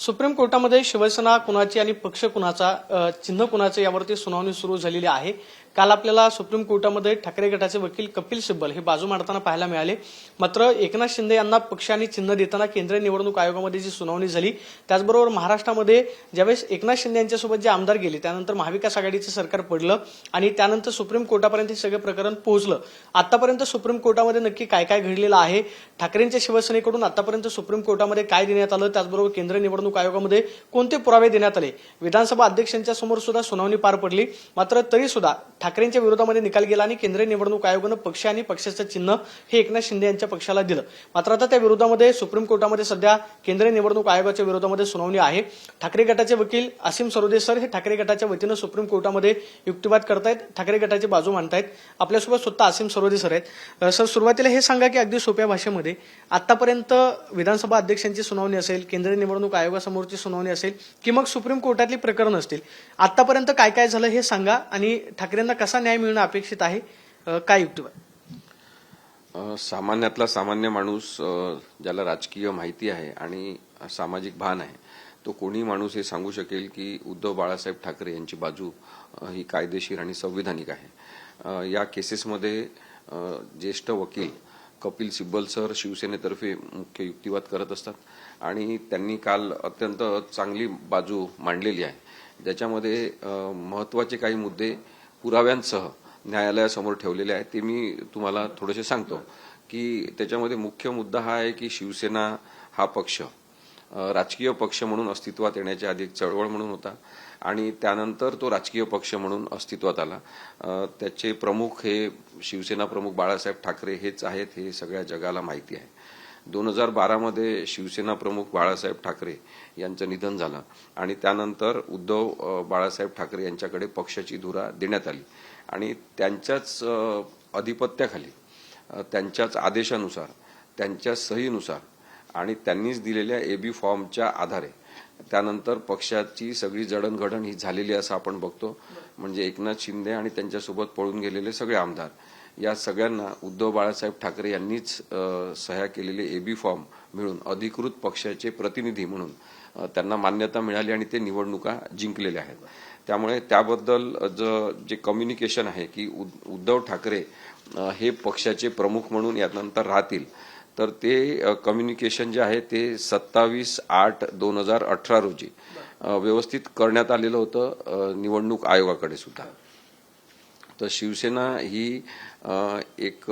Supreme कोर्टामध्ये शिवसेना कुणाची आणि पक्ष कुणाचा चिन्ह कुणाचे यावरती सुनावणी सुरू झालेली आहे। काल आपल्याला सुप्रीम कोर्टामध्ये ठाकरे गटाचे वकील कपिल सिब्बल हे बाजू मांडताना पाहायला मिळाले। मात्र एकनाथ शिंदे यांना पक्ष आणि चिन्ह देताना केंद्रीय निवडणूक आयोगामध्ये जी सुनावणी झाली त्याचबरोबर महाराष्ट्रामध्ये ज्यावेळेस एकनाथ शिंदे यांच्यासोबत जे आमदार गेले त्यानंतर महाविकास आघाडीचं सरकार पडलं आणि त्यानंतर सुप्रीम कोर्टापर्यंत हे सगळे प्रकरण पोहोचलं। आतापर्यंत सुप्रीम कोर्टामध्ये नक्की काय काय घडलेलं आहे, ठाकरेंच्या शिवसेनेकडून आतापर्यंत सुप्रीम कोर्टामध्ये काय देण्यात आलं, त्याचबरोबर केंद्रीय निवडणूक आयोगामध्ये कोणते पुरावे देण्यात आले। विधानसभा अध्यक्षांच्या समोर सुद्धा सुनावणी पार पडली, मात्र तरी सुद्धा ठाकरेंच्या विरोधामध्ये निकाल गेला आणि केंद्रीय निवडणूक आयोगानं पक्ष आणि पक्षाचं चिन्ह हे एकनाथ शिंदे यांच्या पक्षाला दिलं। मात्र आता त्या विरोधामध्ये सुप्रीम कोर्टामध्ये सध्या केंद्रीय निवडणूक आयोगाच्या विरोधामध्ये सुनावणी आहे। ठाकरे गटाचे वकील असीम सरोदे सर हे ठाकरे गटाच्या वतीनं सुप्रीम कोर्टामध्ये युक्तिवाद करतायत, ठाकरे गटाची बाजू मांडतायत। आपल्यासोबत स्वतः असीम सरोदे सर आहेत। सर, सुरुवातीला हे सांगा की अगदी सोप्या भाषेमध्ये आतापर्यंत विधानसभा अध्यक्षांची सुनावणी असेल, केंद्रीय निवडणूक आयोगासमोरची सुनावणी असेल की मग सुप्रीम कोर्टातली प्रकरण असतील, आतापर्यंत काय काय झालं हे सांगा आणि ठाकरेंना कसा न्याय मिळणं अपेक्षित आहे, काय युक्तिवाद? सामान्यातला सामान्य माणूस ज्याला राजकीय माहिती आहे आणि सामाजिक भान आहे तो कोणी माणूस हे सांगू शकेल की उद्धव बाळासाहेब ठाकरे यांची बाजू ही कायदेशीर आणि संविधानिक आहे। या केसेसमध्ये ज्येष्ठ वकील कपिल सिब्बल सर शिवसेनेतर्फे मुख्य युक्तिवाद करत असतात आणि त्यांनी काल अत्यंत चांगली बाजू मांडलेली आहे, ज्याच्यामध्ये महत्त्वाचे काही मुद्दे पुराव्यांसह न्यायालयासमोर ठेवलेले आहेत। ते मी तुम्हाला थोडेसे सांगतो की त्याच्यामध्ये मुख्य मुद्दा हा आहे की शिवसेना हा पक्ष राजकीय पक्ष म्हणून अस्तित्वात येण्याच्या आधी एक चळवळ म्हणून होता आणि त्यानंतर तो राजकीय पक्ष म्हणून अस्तित्वात आला। त्याचे प्रमुख हे शिवसेना प्रमुख बाळासाहेब ठाकरे हेच आहेत, हे सगळ्या जगाला माहिती आहे। 2012 मध्ये शिवसेना प्रमुख बाळासाहेब ठाकरे यांचं निधन झालं आणि त्यानंतर उद्धव बाळासाहेब ठाकरे यांच्याकडे पक्षाची धुरा देण्यात आली आणि त्यांच्याच अधिपत्याखाली, त्यांच्याच आदेशानुसार, त्यांच्या सहीनुसार आणि त्यांनीच दिलेल्या एबी फॉर्मच्या आधारे त्यानंतर पक्षाची सगळी जडणघडण ही झालेली असं आपण बघतो। म्हणजे एकनाथ शिंदे आणि त्यांच्यासोबत पळून गेलेले सगळे आमदार या सगळ्यांना उद्धव बाळासाहेब ठाकरे यांनीच सह्या केलेले एबी फॉर्म मिळून अधिकृत पक्षाचे प्रतिनिधी म्हणून त्यांना मान्यता मिळाली आणि ते निवडणुका जिंकलेल्या आहेत। त्यामुळे त्याबद्दल जे कम्युनिकेशन आहे की उद्धव ठाकरे हे पक्षाचे प्रमुख म्हणून यानंतर राहतील, तर ते कम्युनिकेशन जे आहे ते 27/8/2018 रोजी व्यवस्थित करण्यात आलेलं होतं निवडणूक आयोगाकडे सुद्धा। तर शिवसेना ही एक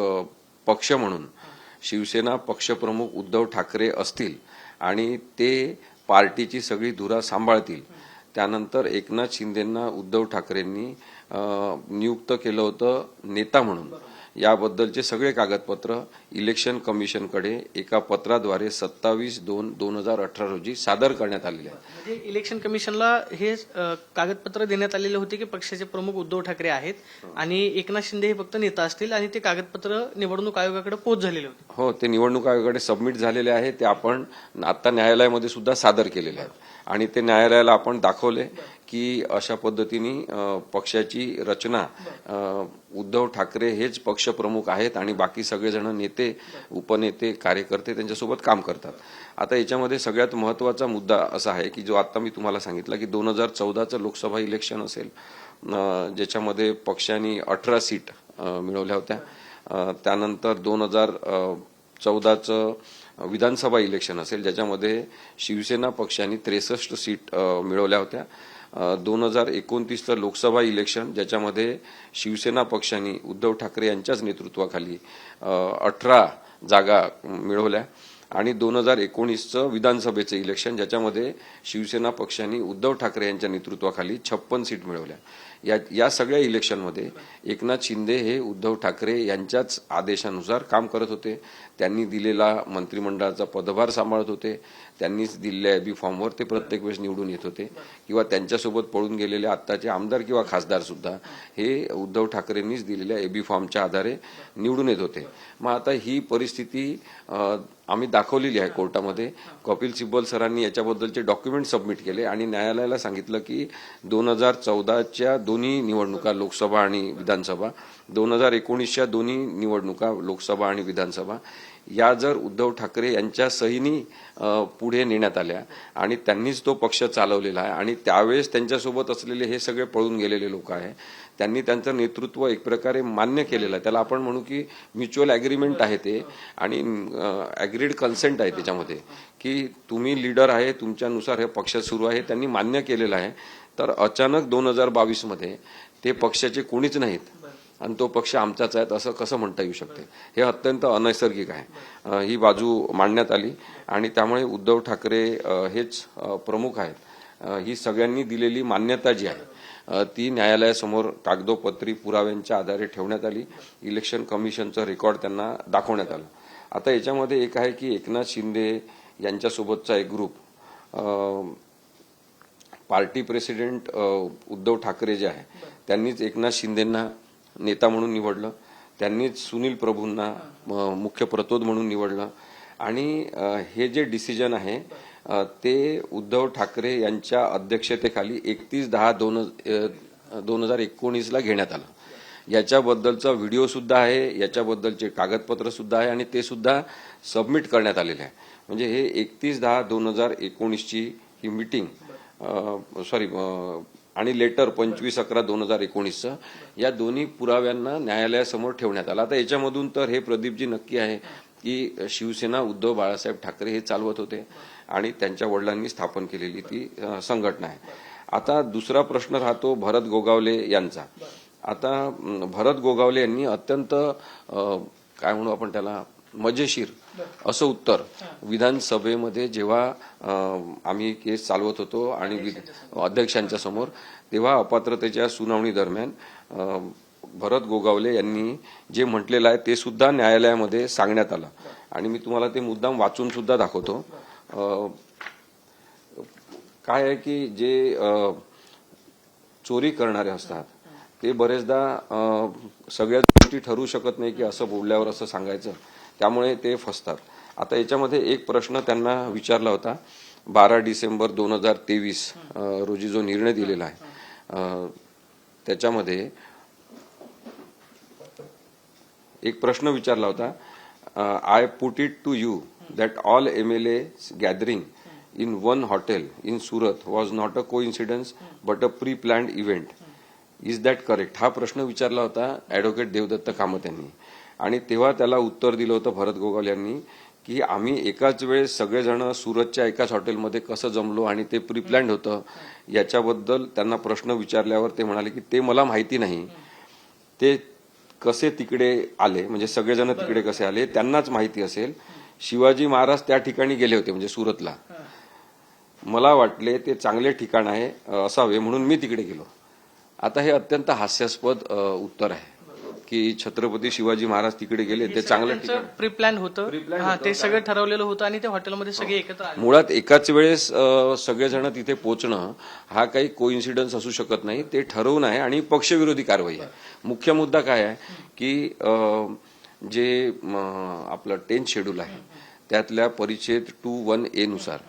पक्ष म्हणून शिवसेना पक्षप्रमुख उद्धव ठाकरे असतील आणि ते पार्टीची सगळी धुरा सांभाळतील। त्यानंतर एकनाथ शिंदेंना उद्धव ठाकरेंनी नियुक्त केलं होतं नेता म्हणून। याबद्दलचे सगळे कागदपत्र इलेक्शन कमिशनकडे एका पत्राद्वारे 27/2/2018 रोजी सादर करण्यात आलेले आहेत। म्हणजे इलेक्शन कमिशनला हे कागदपत्र देण्यात आलेले होते की पक्षाचे प्रमुख उद्धव ठाकरे आहेत आणि एकनाथ शिंदे हे फक्त नेता असतील आणि ते कागदपत्र निवडणूक आयोगाकडे पोच झालेले होते। हो, ते निवडणूक आयोगाकडे सबमिट झालेले आहे। ते आपण आता न्यायालयामध्ये सुद्धा सादर केलेले आहेत आणि ते न्यायालयाला आपण दाखवले की अशा पद्धतीने पक्षाची रचना उद्धव ठाकरे हेच पक्षप्रमुख आहेत आणि बाकी सगळेजण नेते, उपनेते, कार्यकर्ते त्यांच्यासोबत काम करतात। आता याच्यामध्ये सगळ्यात महत्त्वाचा मुद्दा असा आहे की जो आता मी तुम्हाला सांगितला की 2014चं लोकसभा इलेक्शन असेल, ज्याच्यामध्ये पक्षाने 18 सीट मिळवल्या होत्या। त्यानंतर 2014चं विधानसभा इलेक्शन असेल, ज्याच्यामध्ये शिवसेना पक्षाने 63 सीट मिळवल्या होत्या। 2029चं लोकसभा इलेक्शन, ज्याच्यामध्ये शिवसेना पक्षाने उद्धव ठाकरे यांच्याच नेतृत्वाखाली 18 जागा मिळवल्या आणि 2019चं विधानसभेचं इलेक्शन, ज्याच्यामध्ये शिवसेना पक्षाने उद्धव ठाकरे यांच्या नेतृत्वाखाली 56 सीट मिळवल्या। या सगळ्या इलेक्शनमध्ये एकनाथ शिंदे हे उद्धव ठाकरे यांच्याच आदेशानुसार काम करत होते। त्यांनी दिलेला मंत्रिमंडळाचा पदभार सांभाळत होते, त्यांनीच दिलेल्या एबी फॉर्मवर ते प्रत्येक वेळेस निवडून येत होते किंवा त्यांच्यासोबत पळून गेलेले आत्ताचे आमदार किंवा खासदार सुद्धा हे उद्धव ठाकरेंनीच दिलेल्या एबी फॉर्मच्या आधारे निवडून येत होते। मग आता ही परिस्थिती आम्ही दाखवलेली आहे कोर्टामध्ये। कपिल सिब्बल सरांनी याच्याबद्दलचे डॉक्युमेंट सबमिट केले आणि न्यायालयाला सांगितलं की 2014च्या दोन्ही निवडणुका लोकसभा आणि विधानसभा, 2019च्या दोन्ही निवडणुका लोकसभा आणि विधानसभा या जर उद्धव ठाकरे यांच्या सहीनी पुढे नेण्यात आल्या आणि त्यांनीच तो पक्ष चालवलेला आहे आणि त्यावेळेस त्यांच्यासोबत असलेले हे सगळे पळून गेलेले लोक आहे, त्यांनी त्यांचं नेतृत्व एक प्रकारे मान्य केलेलं आहे. त्याला आपण म्हणू की म्युच्युअल ॲग्रीमेंट आहे ते आणि ॲग्रीड कन्सेंट आहे त्याच्यामध्ये, की तुम्ही लीडर आहे, तुमच्यानुसार हे पक्ष सुरू आहे, त्यांनी मान्य केलेलं आहे. तर अचानक 2022 मध्ये ते पक्षाचे कोणीच नाहीत आणि तो पक्ष आमचाच आहे असं कसं म्हणता येऊ शकते? हे अत्यंत अनैसर्गिक आहे. ही बाजू मांडण्यात आली आणि त्यामुळे उद्धव ठाकरे हेच प्रमुख आहेत. ही सगळ्यांनी दिलेली मान्यता जी आहे ती न्यायालयासमोर कागदोपत्री पुराव्यांच्या आधारे ठेवण्यात आली. इलेक्शन कमिशनचं रेकॉर्ड त्यांना दाखवण्यात आलं. आता याच्यामध्ये एक आहे की एकनाथ शिंदे यांच्यासोबतचा एक group, party president Uddhav Thackeray जे आहे त्यांनीच एकनाथ शिंदेंना नेता म्हणून निवडलं, त्यांनीच सुनील प्रभूंना मुख्य प्रतोद म्हणून निवडलं आणि हे जे डिसिजन आहे ते उद्धव ठाकरे यांच्या अध्यक्षतेखाली 31/10/2019 घेण्यात आलं. याच्याबद्दलचा व्हिडिओ सुद्धा आहे, याच्याबद्दलचे कागदपत्र सुद्धा आहे आणि ते सुद्धा सबमिट करण्यात आलेले आहे. म्हणजे हे 31/10/2019 ही मीटिंग आणि लेटर 25/11/2019 या दोन्ही पुराव्यांना न्यायालयासमोर ठेवण्यात आला. आता याच्यामधून तर हे प्रदीपजी नक्की आहे की शिवसेना उद्धव बाळासाहेब ठाकरे हे चालवत होते आणि त्यांच्या वडिलांनी स्थापन केलेली ती संघटना आहे. आता दुसरा प्रश्न राहतो भरत गोगावले यांचा. आता भरत गोगावले यांनी अत्यंत काय म्हणू आपण त्याला मजेशीर असं उत्तर विधानसभेमध्ये जेव्हा आम्ही केस चालवत होतो आणि अध्यक्षांच्या समोर, तेव्हा अपात्रतेच्या सुनावणी दरम्यान भरत गोगावले यांनी जे म्हटलेलं आहे ते सुद्धा न्यायालयामध्ये सांगण्यात आलं आणि मी तुम्हाला ते मुद्दाम वाचून सुद्धा दाखवतो. काय आहे की जे चोरी करणारे असतात ते बरेचदा सगळ्या गोष्टी ठरवू शकत नाही की असं बोलल्यावर असं सांगायचं, त्यामुळे ते फसतात. आता याच्यामध्ये एक प्रश्न त्यांना विचारला होता 12 डिसेंबर 2023 रोजी जो निर्णय दिलेला आहे त्याच्यामध्ये एक प्रश्न विचारला होता, I put it to you that all MLA gathering in one hotel in Surat was not a coincidence but a pre-planned event. Is that correct? हा प्रश्न विचारला होता ॲडव्होकेट देवदत्त कामत यांनी आणि तेव्हा त्याला उत्तर दिलं होतं भरत गोगावले यांनी की आम्ही एकाच वेळेस सगळेजण सुरतच्या एकाच हॉटेलमध्ये कसं जमलो आणि ते प्री प्लॅन्ड होतं याच्याबद्दल त्यांना प्रश्न विचारल्यावर ते म्हणाले की ते मला माहिती नाही, ते कसे तिकडे आले, म्हणजे सगळेजण तिकडे कसे आले त्यांनाच माहिती असेल. शिवाजी महाराज त्या ठिकाणी गेले होते म्हणजे सुरतला, मला वाटले ते चांगले ठिकाण आहे असावे म्हणून मी तिकडे गेलो. आता हे अत्यंत हास्यास्पद उत्तर आहे की छत्रपती शिवाजी महाराज तिकडे गेले, ते चांगलं ठिकाण प्री प्लॅन होतं, ते सगळं ठरवलेलं होतं आणि त्या हॉटेलमध्ये सगळे एकत्र आले. मुळात एकाच वेळेस सगळेजण तिथे पोहोचणं हा काही कोइन्सिडन्स असू शकत नाही, ते ठरवून आहे आणि पक्षविरोधी कारवाई आहे. मुख्य मुद्दा काय आहे की जे आपलं 10th शेड्यूल आहे त्यातल्या परिच्छेद 2(1)A नुसार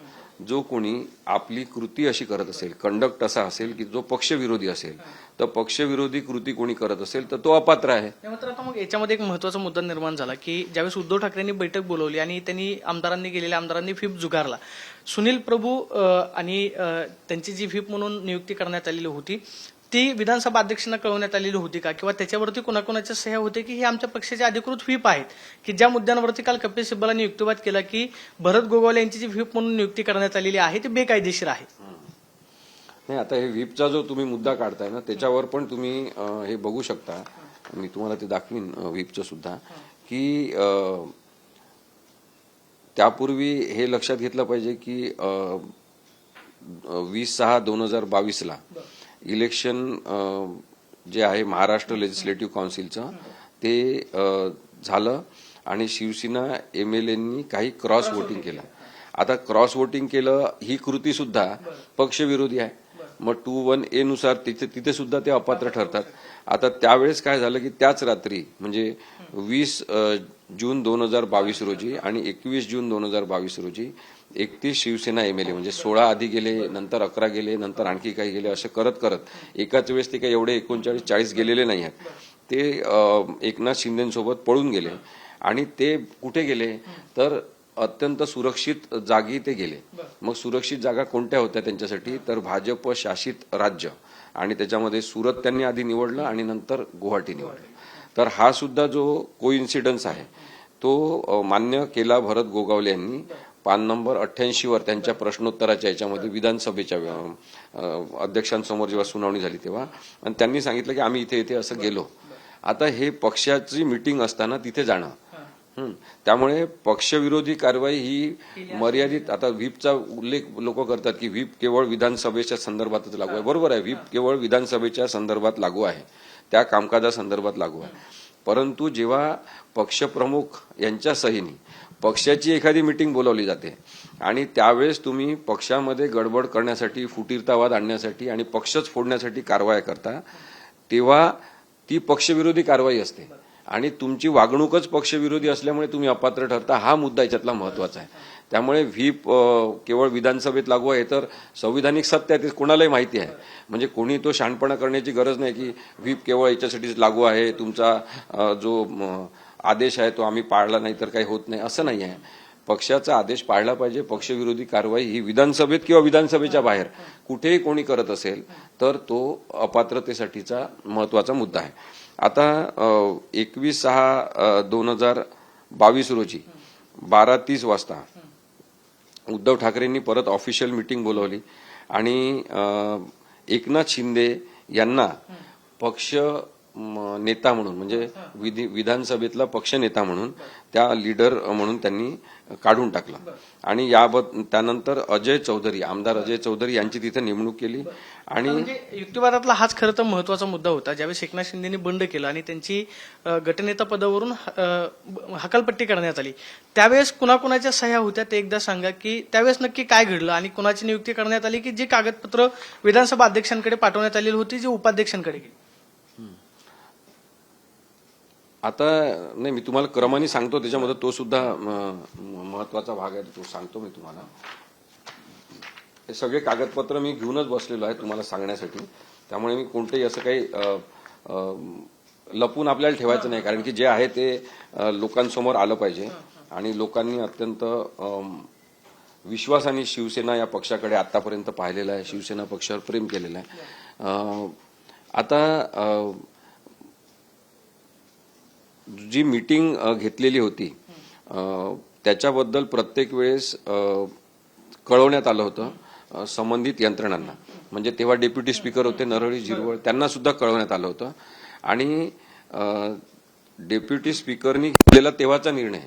जो कोणी आपली कृती अशी करत असेल, कंडक्ट असा असेल की जो पक्षविरोधी असेल, तर पक्षविरोधी कृती कोणी करत असेल तर तो अपात्र आहे. मात्र आता मग याच्यामध्ये एक महत्वाचा मुद्दा निर्माण झाला की ज्यावेळेस उद्धव ठाकरेंनी बैठक बोलवली आणि त्यांनी गेलेल्या आमदारांनी व्हीप जुगारला, सुनील प्रभू आणि त्यांची जी व्हीप म्हणून नियुक्ती करण्यात आलेली होती ती विधानसभा अध्यक्षांना कळवण्यात आलेली होती का, किंवा त्याच्यावरती कोणाकोणाच्या सह्या होते की हे आमच्या पक्षाचे अधिकृत व्हीप आहेत, की ज्या मुद्द्यांवरती काल कपिल सिब्बलांनी युक्तिवाद केला की भरत गोगावले यांची जी व्हीप म्हणून नियुक्ती करण्यात आलेली आहे ती बेकायदेशीर आहे. नाही, आता हे व्हीपचा जो तुम्ही मुद्दा काढताय ना त्याच्यावर पण तुम्ही हे बघू शकता, मी तुम्हाला ते दाखवीन व्हीपचं सुद्धा, की त्यापूर्वी हे लक्षात घेतलं पाहिजे की 20/6/2022 इलेक्शन जे आहे महाराष्ट्र लेजिस्लेटिव्ह काउन्सिलचं ते झालं आणि शिवसेना MLAंनी काही क्रॉस वोटिंग केलं. आता क्रॉस वोटिंग केलं ही कृती सुद्धा पक्षविरोधी आहे, मग 2(1)A नुसार तिथे सुद्धा ते अपात्र ठरतात. आता त्यावेळेस काय झालं की त्याच रात्री म्हणजे 20 जून 2022 रोजी आणि 21 जून 2022 रोजी 31 शिवसेना MLA म्हणजे 16 आधी गेले, नंतर 11 गेले, नंतर आणखी काही गेले, असे करत करत एकाच वेळेस ते काही एवढे 39-40 गेलेले नाही आहेत, ते एकनाथ शिंदेसोबत पळून गेले आणि ते कुठे गेले तर अत्यंत सुरक्षित जागी ते गेले. मग सुरक्षित जागा कोणत्या होत्या त्यांच्यासाठी तर भाजप शासित राज्य, आणि त्याच्यामध्ये सुरत त्यांनी आधी निवडलं आणि नंतर गुवाहाटी निवडलं. तर हा सुद्धा जो कोइन्सिडन्स आहे तो मान्य केला भरत गोगावले यांनी पान नंबर 88 वर त्यांच्या प्रश्नोत्तराच्या याच्यामध्ये विधानसभेच्या अध्यक्षांसमोर जेव्हा सुनावणी झाली तेव्हा, आणि त्यांनी सांगितलं की आम्ही इथे असं गेलो. आता हे पक्षाची मिटिंग असताना तिथे जाणं, त्यामुळे पक्षविरोधी कारवाई ही मर्यादित. आता व्हीपचा उल्लेख लोक करतात की व्हीप केवळ विधानसभेच्या संदर्भातच लागू आहे. बरोबर आहे, व्हीप केवळ विधानसभेच्या संदर्भात लागू आहे, त्या कामकाजासंदर्भात लागू आहे. परंतु जेव्हा पक्षप्रमुख यांच्या सहीने पक्षाची एखादी मिटिंग बोलावली जाते आणि त्यावेळेस तुम्ही पक्षामध्ये गडबड करण्यासाठी, फुटीरतावाद आणण्यासाठी आणि पक्षच फोडण्यासाठी कारवाया करता, तेव्हा ती पक्षविरोधी कारवाई असते आणि तुमची वागणूकच पक्षविरोधी असल्यामुळे तुम्ही अपात्र ठरता. हा मुद्दा याच्यातला महत्वाचा आहे. त्यामुळे व्हीप केवळ विधानसभेत लागू आहे तर संविधानिक सत्य आहे ते कोणालाही माहिती आहे. म्हणजे कोणी तो शहाणपणा करण्याची गरज नाही की व्हीप केवळ याच्यासाठीच लागू आहे, तुमचा जो आदेश आहे तो आम्ही पाळला नाही तर काही होत नाही, असं नाही आहे. पक्षाचा आदेश पाळला पाहिजे. पक्षविरोधी कारवाई ही विधानसभेत किंवा विधानसभेच्या बाहेर कुठेही कोणी करत असेल तर तो अपात्रतेसाठीचा महत्वाचा मुद्दा आहे. आता 21/6/2022 रोजी 12:30 वाजता उद्धव ठाकरेंनी परत ऑफिशियल मीटिंग बोलवली आणि एकनाथ शिंदे यांना पक्ष नेता म्हणून, म्हणजे विधानसभेतला पक्ष नेता म्हणून, त्या लीडर म्हणून त्यांनी काढून टाकलं. आणि त्यानंतर आमदार अजय चौधरी यांची तिथे नेमणूक केली. आणि युक्तिवादातला हाच खरं तर महत्वाचा मुद्दा होता. ज्यावेळेस एकनाथ शिंदेनी बंड केलं आणि त्यांची गटनेता पदावरून हकालपट्टी करण्यात आली, त्यावेळेस कुणाकुणाच्या सह्या होत्या ते एकदा सांगा, की त्यावेळेस नक्की काय घडलं आणि कुणाची नियुक्ती करण्यात आली, की जी कागदपत्र विधानसभा अध्यक्षांकडे पाठवण्यात आलेली होती, जी उपाध्यक्षांकडे गेली. आता नाही, मी तुम्हाला क्रमाने सांगतो, त्याच्यामध्ये तो सुद्धा महत्वाचा भाग आहे, तो सांगतो मी तुम्हाला. हे सगळे कागदपत्र मी घेऊनच बसलेलो आहे तुम्हाला सांगण्यासाठी. त्यामुळे मी कोणतेही असं काही लपून आपल्याला ठेवायचं नाही, कारण की जे आहे ते लोकांसमोर आलं पाहिजे आणि लोकांनी अत्यंत विश्वासाने शिवसेना या पक्षाकडे आतापर्यंत पाहिलेलं आहे, शिवसेना पक्षावर प्रेम केलेलं आहे. आता जी मीटिंग घेतलेली होती त्याच्याबद्दल प्रत्येक वेळेस कळवण्यात आलं होतं संबंधित यंत्रणांना. म्हणजे तेव्हा डेप्युटी स्पीकर होते नरहरी झिरवळ, त्यांना सुद्धा कळवण्यात आलं होतं. आणि डेप्युटी स्पीकरनी घेतलेला तेव्हाचा निर्णय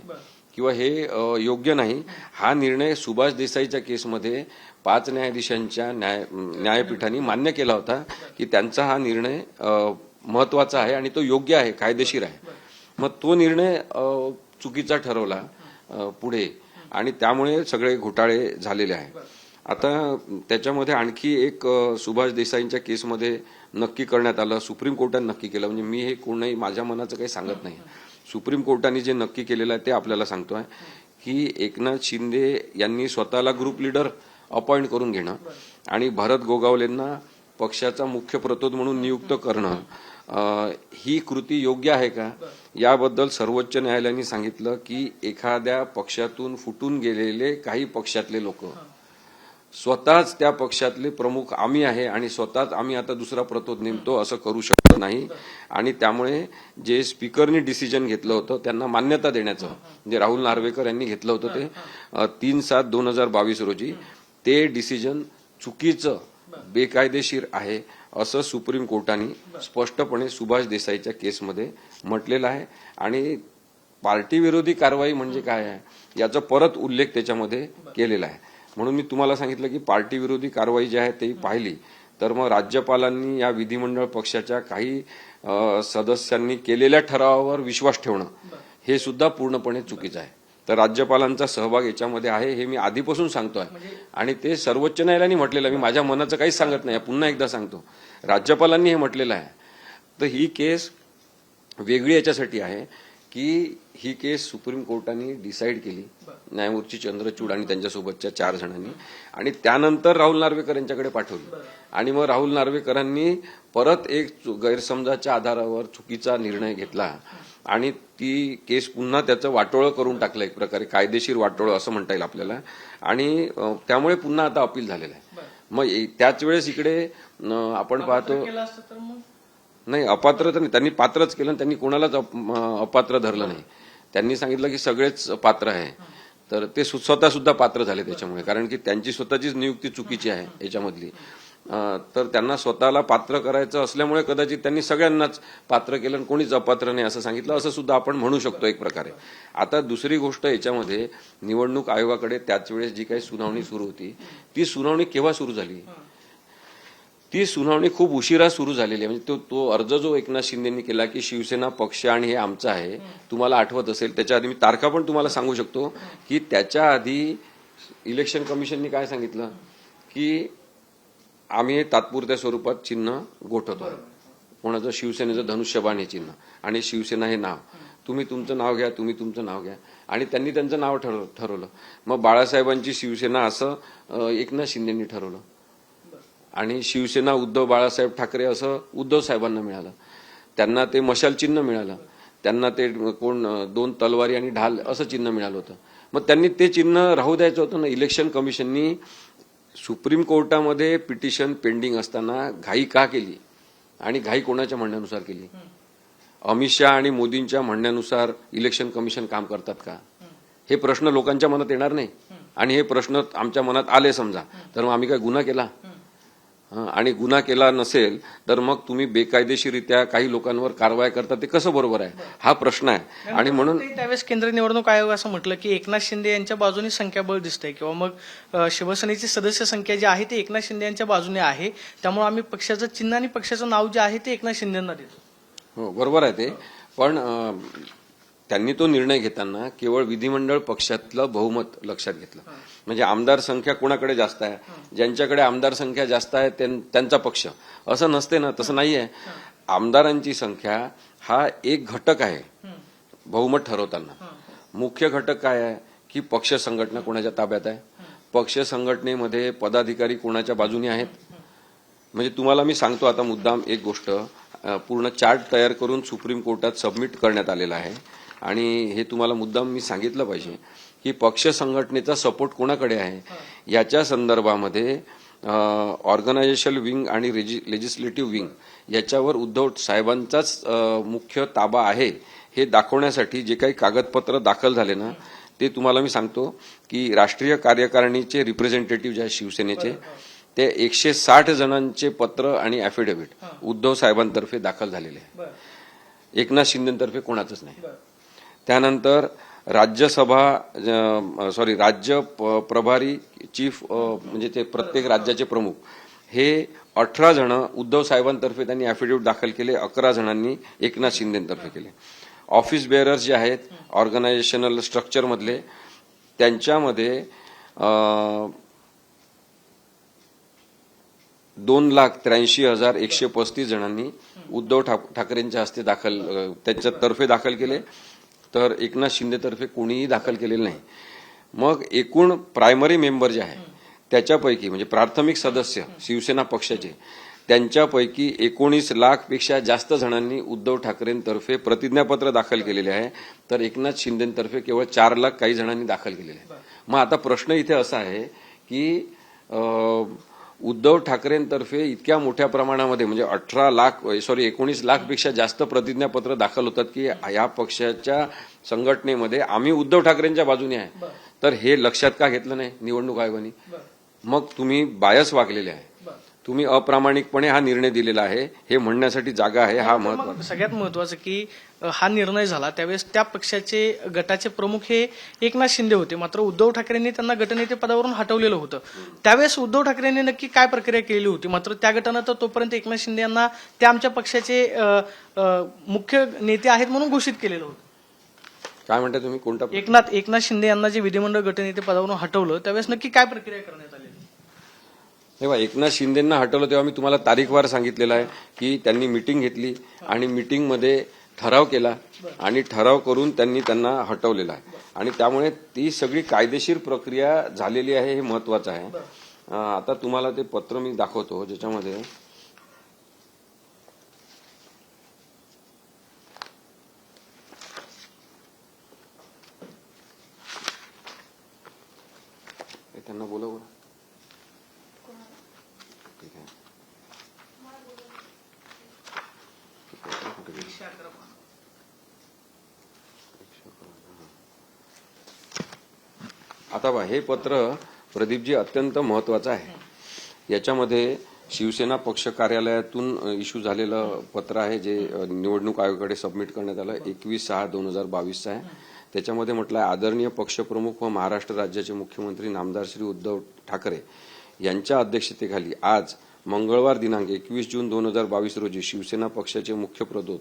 किंवा हे योग्य नाही, हा निर्णय सुभाष देसाईच्या केसमध्ये 5 न्यायाधीशांच्या न्यायपीठाने मान्य केला होता की त्यांचा हा निर्णय महत्वाचा आहे आणि तो योग्य आहे, कायदेशीर आहे. मग तो निर्णय चुकीचा ठरवला पुढे आणि त्यामुळे सगळे घोटाळे झालेले आहेत. आता त्याच्यामध्ये आणखी एक सुभाष देसाईंच्या केसमध्ये नक्की करण्यात आलं, सुप्रीम कोर्टाने नक्की केलं. म्हणजे मी हे कोणीही माझ्या मनाचं काही सांगत नाही, सुप्रीम कोर्टाने जे नक्की केलेलं आहे ते आपल्याला सांगतोय की एकनाथ शिंदे यांनी स्वतःला ग्रुप लीडर अपॉइंट करून घेणं आणि भरत गोगावलेंना पक्षाचा मुख्य प्रतोद म्हणून नियुक्त करणं, ही कृती योग्य आहे का, याबद्दल सर्वोच्च न्यायालयाने सांगितलं की एखाद्या पक्षातून फुटून गेलेले काही पक्षातले लोक स्वतःच त्या पक्षातले प्रमुख आम्ही आहे आणि स्वतःच आम्ही आता दुसरा प्रतोद नेमतो असं करू शकत नाही. आणि त्यामुळे जे स्पीकरनी डिसिजन घेतलं होतं त्यांना मान्यता देण्याचं, जे राहुल नार्वेकर यांनी घेतलं होतं ते 3/7/2022 रोजी, ते डिसिजन चुकीचं, बेकायदेशीर आहे असं सुप्रीम कोर्टाने स्पष्टपणे सुभाष देसाईच्या केसमध्ये म्हटलेलं आहे. आणि पार्टी विरोधी कारवाई म्हणजे काय आहे याचा परत उल्लेख त्याच्यामध्ये केलेला आहे. म्हणून मी तुम्हाला सांगितलं की पार्टी विरोधी कारवाई जी आहे ती पाहिली तर मग राज्यपालांनी या विधिमंडळ पक्षाच्या काही सदस्यांनी केलेल्या ठरावावर विश्वास ठेवणं हे सुद्धा पूर्णपणे चुकीचं आहे. तर राज्यपालांचा सहभाग याच्यामध्ये आहे हे मी आधीपासून सांगतोय आणि ते सर्वोच्च न्यायालयाने म्हटलेलं आहे. मी माझ्या मनाचं काहीच सांगत नाही, पुन्हा एकदा सांगतो, राज्यपालांनी हे म्हटलेलं आहे. तर ही केस वेगळी याच्यासाठी आहे की ही केस सुप्रीम कोर्टाने डिसाईड केली, न्यायमूर्ती चंद्रचूड आणि त्यांच्यासोबतच्या 4 जणांनी, आणि त्यानंतर राहुल नार्वेकर यांच्याकडे पाठवली. आणि मग राहुल नार्वेकरांनी परत एक गैरसमजाच्या आधारावर चुकीचा निर्णय घेतला आणि ती केस पुन्हा त्याचं वाटोळं करून टाकलं, एक प्रकारे कायदेशीर वाटोळं असं म्हणता येईल आपल्याला. आणि त्यामुळे पुन्हा आता अपील झालेलं आहे. मग त्याच वेळेस इकडे आपण पाहतो, नाही अपात्र तर नाही, त्यांनी पात्रच केलं, त्यांनी कोणालाच अपात्र धरलं नाही. त्यांनी सांगितलं की सगळेच पात्र आहे, तर ते स्वतः सुद्धा पात्र झाले त्याच्यामुळे, कारण की त्यांची स्वतःचीच नियुक्ती चुकीची आहे याच्यामधली. तर त्यांना स्वतःला पात्र करायचं असल्यामुळे कदाचित त्यांनी सगळ्यांनाच पात्र केलं आणि कोणीच अपात्र नाही असं सांगितलं, असं सुद्धा आपण म्हणू शकतो एक प्रकारे. आता दुसरी गोष्ट याच्यामध्ये, निवडणूक आयोगाकडे त्याच वेळेस जी काही सुनावणी सुरू होती, ती सुनावणी केव्हा सुरू झाली? ती सुनावणी खूप उशिरा सुरू झालेली आहे. म्हणजे तो अर्ज जो एकनाथ शिंदेंनी केला की शिवसेना पक्ष आणि हे आमचं आहे, तुम्हाला आठवत असेल, त्याच्या आधी मी तारखा पण तुम्हाला सांगू शकतो की त्याच्या आधी इलेक्शन कमिशननी काय सांगितलं की आम्ही हे तात्पुरत्या स्वरूपात चिन्ह गोठवतो. कोणाचं? शिवसेनेचं धनुष्यबाण हे चिन्ह आणि शिवसेना हे नाव. तुम्ही तुमचं नाव घ्या, तुम्ही तुमचं नाव घ्या. आणि त्यांनी त्यांचं नाव ठरवलं. मग बाळासाहेबांची शिवसेना असं एकनाथ शिंदेंनी ठरवलं आणि शिवसेना उद्धव बाळासाहेब ठाकरे असं उद्धव साहेबांना मिळालं. त्यांना ते मशाल चिन्ह मिळालं, त्यांना ते 2 तलवारी आणि ढाल असं चिन्ह मिळालं होतं. मग त्यांनी ते चिन्ह राहू द्यायचं होतं ना. इलेक्शन कमिशननी सुप्रीम कोर्टामध्ये पिटिशन पेंडिंग असताना घाई का केली आणि घाई कोणाच्या म्हणण्यानुसार केली? अमित शहा आणि मोदींच्या म्हणण्यानुसार इलेक्शन कमिशन काम करतात का? हे प्रश्न लोकांच्या मनात येणार नाही. आणि हे प्रश्न आमच्या मनात आले समजा, तर मग आम्ही काय गुन्हा केला? आणि गुन्हा केला नसेल तर मग तुम्ही बेकायदेशीरित्या काही लोकांवर कारवाई करता, ते कसं बरोबर आहे? हा प्रश्न आहे. आणि म्हणून त्यावेळेस केंद्रीय निवडणूक आयोग असं म्हटलं की एकनाथ शिंदे यांच्या बाजूने संख्याबळ दिसतंय किंवा मग शिवसेनेची सदस्य संख्या जी आहे ती एकनाथ शिंदे यांच्या बाजूने आहे, त्यामुळे आम्ही पक्षाचं चिन्ह आणि पक्षाचं नाव जे आहे ते एकनाथ शिंदेंना देतो. हो, बरोबर आहे ते. पण त्यांनी तो निर्णय घेताना केवळ विधिमंडळ पक्षातलं बहुमत लक्षात घेतलं. म्हणजे आमदार संख्या कोणाकडे जास्त आहे, ज्यांच्याकडे आमदार संख्या जास्त आहे त्यांचा पक्ष, असं नसते ना. तसं नाहीये. आमदारांची संख्या हा एक घटक आहे बहुमत ठरवताना. मुख्य घटक काय आहे की पक्ष संघटना कोणाच्या ताब्यात आहे, पक्ष संघटनेमध्ये पदाधिकारी कोणाच्या बाजूने आहेत. म्हणजे तुम्हाला मी सांगतो आता मुद्दाम एक गोष्ट, पूर्ण चार्ट तयार करून सुप्रीम कोर्टात सबमिट करण्यात आलेला आहे आणि हे तुम्हाला मुद्दाम मी सांगितलं पाहिजे की पक्ष संघटनेचा सपोर्ट कोणाकडे आहे. याच्या संदर्भामध्ये ऑर्गनायझेशन विंग आणि लेजिस्लेटिव्ह विंग याच्यावर उद्धव साहेबांचाच मुख्य ताबा आहे हे दाखवण्यासाठी जे काही कागदपत्र दाखल झाले ना, ते तुम्हाला मी सांगतो की राष्ट्रीय कार्यकारिणीचे रिप्रेझेंटेटिव्ह जे आहेत शिवसेनेचे, ते 160 जणांचे पत्र आणि ॲफिडेव्हिट उद्धव साहेबांतर्फे दाखल झालेले आहे. एकनाथ शिंदेतर्फे कोणाचंच नाही. त्यानंतर राज्य प्रभारी चीफ, म्हणजे ते प्रत्येक राज्याचे प्रमुख, हे 18 जण उद्धव साहेबांतर्फे त्यांनी ॲफिडेव्हिट दाखल केले, 11 जणांनी एकनाथ शिंदेतर्फे केले. ऑफिस बेअरर्स जे आहेत ऑर्गनायझेशनल स्ट्रक्चर मधले, त्यांच्यामध्ये 2,83,135 जणांनी उद्धव ठाकरेंच्या हस्ते त्यांच्यातर्फे दाखल केले, तर एकनाथ शिंदेतर्फे कोणीही दाखल केलेलं नाही. मग एकूण प्रायमरी मेंबर जे आहे त्याच्यापैकी, म्हणजे प्राथमिक सदस्य शिवसेना पक्षाचे, त्यांच्यापैकी 19 लाखपेक्षा जास्त जणांनी उद्धव ठाकरेंतर्फे प्रतिज्ञापत्र दाखल केलेले आहे, तर एकनाथ शिंदेतर्फे केवळ 4 लाख काही जणांनी दाखल केलेले आहे. मग आता प्रश्न इथे असा आहे की उद्धव ठाकरेंतर्फे इतक्या मोठ्या प्रमाणामध्ये, म्हणजे 19 लाखपेक्षा जास्त प्रतिज्ञापत्र दाखल होतात की या पक्षाच्या संघटनेमध्ये आम्ही उद्धव ठाकरेंच्या बाजूने आहे, तर हे लक्षात का घेतलं नाही निवडणूक आयोगाने? मग तुम्ही बायस वागलेले आहे, तुम्ही अप्रामाणिकपणे हा निर्णय दिलेला आहे हे म्हणण्यासाठी जागा आहे. हा महत्त्वाचा, सगळ्यात महत्वाचं की हा निर्णय झाला त्यावेळेस त्या पक्षाचे गटाचे प्रमुख हे एकनाथ शिंदे होते, मात्र उद्धव ठाकरेंनी त्यांना गटनेते पदावरून हटवलेलं होतं. त्यावेळेस उद्धव ठाकरेंनी नक्की काय प्रक्रिया केलेली होती? मात्र त्या गटानं तर तोपर्यंत एकनाथ शिंदे यांना त्या आमच्या पक्षाचे मुख्य नेते आहेत म्हणून घोषित केलेलं होतं. काय म्हणता तुम्ही? कोणता? एकनाथ शिंदे यांना जे विधिमंडळ गटनेते पदावरून हटवलं त्यावेळेस नक्की काय प्रक्रिया करण्यात आली? तेव्हा एकनाथ शिंदेंना हटवलं तेव्हा मी तुम्हाला तारीखवार सांगितलेलं आहे की त्यांनी मिटिंग घेतली आणि मिटिंगमध्ये ठराव केला आणि ठराव करून त्यांनी त्यांना हटवलेला आहे आणि त्यामुळे ती सगळी कायदेशीर प्रक्रिया झालेली आहे हे महत्वाचं आहे. आता तुम्हाला ते पत्र मी दाखवतो ज्याच्यामध्ये त्यांना बोलव. ठीक आहे. आता बा हे पत्र प्रदीपजी अत्यंत महत्वाचं आहे. याच्यामध्ये शिवसेना पक्ष कार्यालयातून इश्यू झालेलं पत्र आहे जे निवडणूक आयोगाकडे सबमिट करण्यात आलं 21/6/2022 आहे. त्याच्यामध्ये म्हटलं आहे आदरणीय पक्षप्रमुख व महाराष्ट्र राज्याचे मुख्यमंत्री नामदार श्री उद्धव ठाकरे यांच्या अध्यक्षतेखाली आज मंगळवार दिनांक 21 जून 2022 रोजी शिवसेना पक्षाचे मुख्य प्रदूत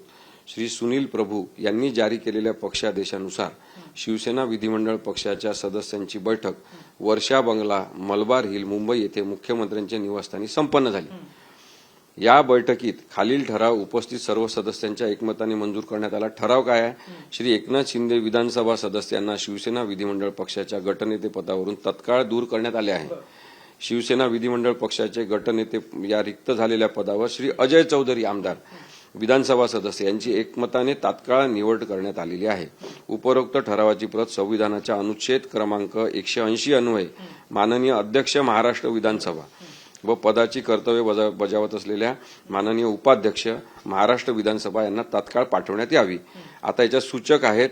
श्री सुनील प्रभू यांनी जारी केलेल्या पक्षादेशानुसार शिवसेना विधिमंडळ पक्षाच्या सदस्यांची बैठक वर्षा बंगला मलबार हिल मुंबई येथे मुख्यमंत्र्यांच्या निवासस्थानी संपन्न झाली. या बैठकीत खालील ठराव उपस्थित सर्व सदस्यांच्या एकमताने मंजूर करण्यात आला. ठराव काय आहे? श्री एकनाथ शिंदे विधानसभा सदस्यांना शिवसेना विधिमंडळ पक्षाच्या गटनेते पदावरून तत्काळ दूर करण्यात आले आहे. शिवसेना विधिमंडळ पक्षाचे गटनेते या रिक्त झालेल्या पदावर श्री अजय चौधरी आमदार विधानसभा सदस्य यांची एकमताने तात्काळ निवड करण्यात आलेली आहे. उपरोक्त ठरावाची प्रत संविधानाच्या अनुच्छेद क्रमांक 180 अन्वये माननीय अध्यक्ष महाराष्ट्र विधानसभा व पदाची कर्तव्य बजावत असलेल्या माननीय उपाध्यक्ष महाराष्ट्र विधानसभा यांना तात्काळ पाठवण्यात यावी. आता याच्या सूचक आहेत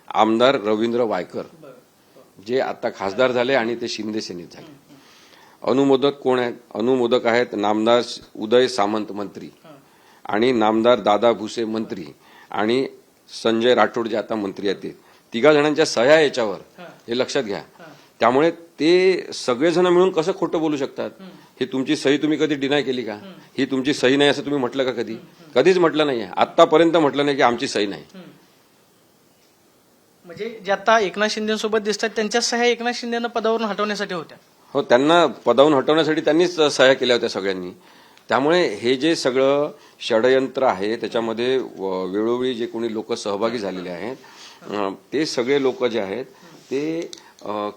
आमदार रवींद्र वायकर जे आता खासदार झाले आणि ते शिंदे सेनेत झाले. अनुमोदक कोण आहेत? अनुमोदक आहेत नामदार उदय सामंत मंत्री आणि नामदार दादा भुसे मंत्री आणि संजय राठोड जे आता मंत्री आहेत ते तिघा जणांच्या सह्या याच्यावर हे लक्षात घ्या. त्यामुळे ते सगळेजण मिळून कसं खोटं बोलू शकतात? ही तुमची सही तुम्ही कधी डिनाय केली का? ही तुमची सही नाही असं तुम्ही म्हटलं का कधी? कधीच म्हटलं नाहीये. आतापर्यंत म्हटलं नाही की आमची सही नाही. म्हणजे जे आता एकनाथ शिंदेसोबत दिसतात त्यांच्या सह्या एकनाथ शिंदेना पदावरून हटवण्यासाठी होत्या. हो, त्यांना पदावरून हटवण्यासाठी त्यांनीच सह्या केल्या होत्या सगळ्यांनी. त्यामुळे हे जे सगळं षडयंत्र आहे त्याच्यामध्ये वेळोवेळी जे कोणी लोक सहभागी झालेले आहेत ते सगळे लोक जे आहेत ते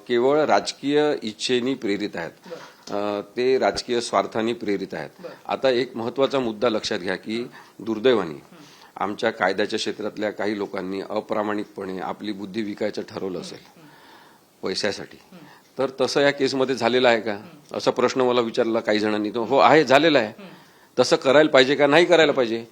केवळ राजकीय इच्छेनी प्रेरित आहेत. ते राजकीय स्वार्थाने प्रेरित आहेत. आता एक महत्वाचा मुद्दा लक्षात घ्या की दुर्दैवाने आमच्या कायद्याच्या क्षेत्रातल्या काही लोकांनी अप्रामाणिकपणे आपली बुद्धी विकायचं ठरवलं असेल पैशासाठी. तर तसं या केसमध्ये झालेलं आहे का असा प्रश्न मला विचारला काही जणांनी. तो हो आहे, झालेला आहे. तसं करायला पाहिजे का नाही करायला पाहिजे?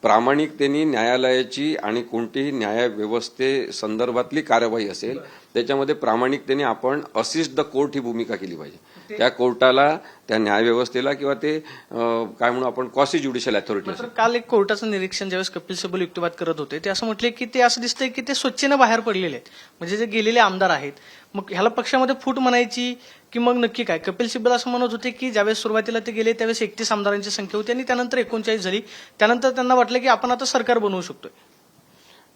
प्रामाणिकतेने न्यायालयाची आणि कोणतीही न्याय व्यवस्थे संदर्भातली कार्यवाही असेल त्याच्यामध्ये प्रामाणिकतेने आपण असिस्ट द कोर्ट ही भूमिका केली पाहिजे. त्या कोर्टाला त्या न्याय व्यवस्थेला किंवा ते काय म्हणू आपण क्वासी ज्युडिशियल अथॉरिटी. काल एक कोर्टाचं निरीक्षण ज्यावेळेस कपिल सिब्बल युक्तिवाद करत होते ते असं म्हटले की ते असं दिसतंय की ते स्वच्छेनं बाहेर पडलेले आहेत. म्हणजे जे गेलेले आमदार आहेत मग ह्याला पक्षामध्ये फूट म्हणायची की मग नक्की काय? कपिल सिब्बल असं म्हणत होते की ज्यावेळेस सुरुवातीला ते गेले त्यावेळेस 31 आमदारांची संख्या होती आणि त्यानंतर 39 झाली. त्यानंतर त्यांना वाटलं की आपण आता सरकार बनवू शकतोय.